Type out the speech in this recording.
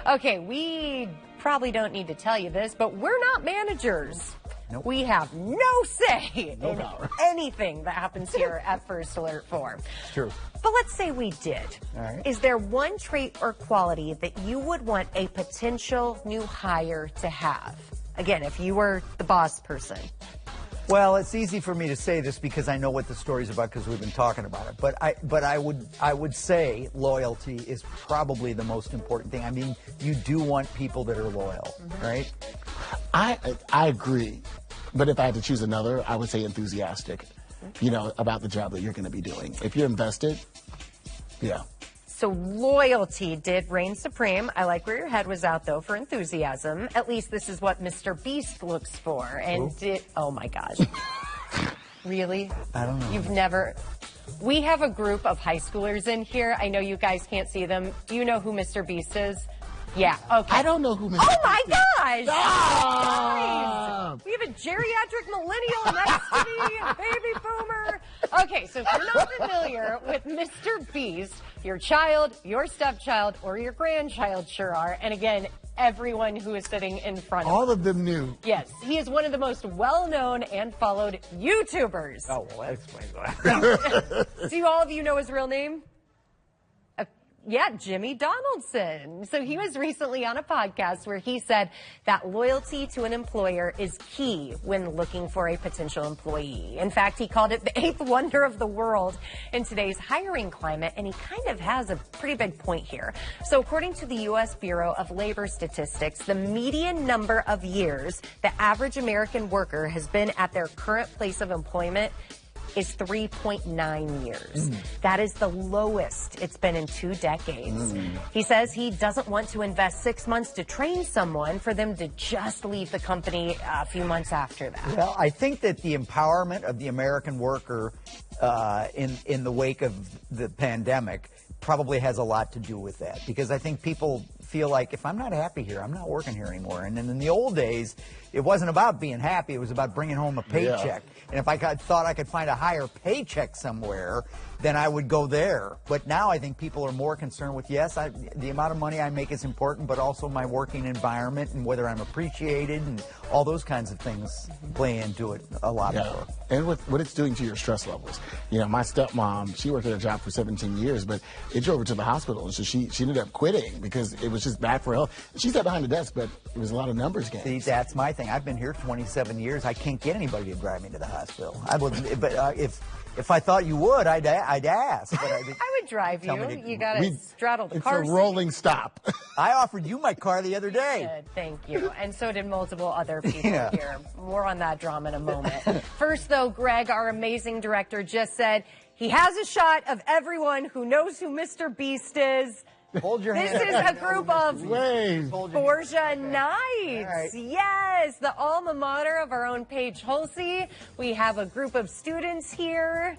Okay, we probably don't need to tell you this, but we're not managers. Nope. We have no say in power. anything that happens here at First Alert 4. True. But let's say we did. All right. Is there one trait or quality that you would want a potential new hire to have? Again, if you were the boss person. Well, it's easy for me to say this because I know what the story's about because we've been talking about it. But I would say loyalty is probably the most important thing. I mean, you do want people that are loyal, right? I agree. But if I had to choose another, I would say enthusiastic, about the job that you're going to be doing. If you're invested, yeah. So loyalty did reign supreme. I like where your head was out, though, for enthusiasm. At least this is what Mr. Beast looks for. And oh, my gosh. Really? I don't know. You've never... We have a group of high schoolers in here. I know you guys can't see them. Do you know who Mr. Beast is? Yeah, okay. I don't know who Mr. Oh, my Beast gosh! is. Guys, we have a geriatric millennial next to me, a baby boomer. Okay, so if you're not familiar with Mr. Beast, your child, your stepchild, or your grandchild sure are. And again, everyone who is sitting in front of us. All of them knew. Yes, he is one of the most well-known and followed YouTubers. Oh, well, that explains why. Do all of you know his real name? Yeah, Jimmy Donaldson. So he was recently on a podcast where he said that loyalty to an employer is key when looking for a potential employee. In fact, he called it the eighth wonder of the world in today's hiring climate, and he kind of has a pretty big point here. So according to the U.S. Bureau of Labor Statistics, the median number of years the average American worker has been at their current place of employment is 3.9 years. That is the lowest it's been in 2 decades. He says he doesn't want to invest 6 months to train someone for them to just leave the company a few months after that. Well, I think that the empowerment of the American worker in the wake of the pandemic probably has a lot to do with that, because I think people feel like, if I'm not happy here, I'm not working here anymore. And then in the old days, it wasn't about being happy, it was about bringing home a paycheck. Yeah. And if I thought I could find a higher paycheck somewhere, then I would go there. But now I think people are more concerned with, yes, the amount of money I make is important, but also my working environment and whether I'm appreciated, and all those kinds of things play into it a lot more. And what it's doing to your stress levels. My stepmom, she worked at a job for 17 years, but it drove her to the hospital. And so she ended up quitting because it was just bad for her health. She sat behind the desk, but it was a lot of numbers games. See, that's my thing. I've been here 27 years. I can't get anybody to drive me to the hospital. I would, but if I thought you would, I'd ask. But I would drive you. You got to straddle the It's car a seat. rolling stop. I offered you my car the other day. Good, thank you. And so did multiple other people here. More on that drama in a moment. First, though, Greg, our amazing director, just said he has a shot of everyone who knows who Mr. Beast is. Hold your hand. This is a group of Wave. Borgia Knights. Right. Yes, the alma mater of our own Paige Halsey. We have a group of students here.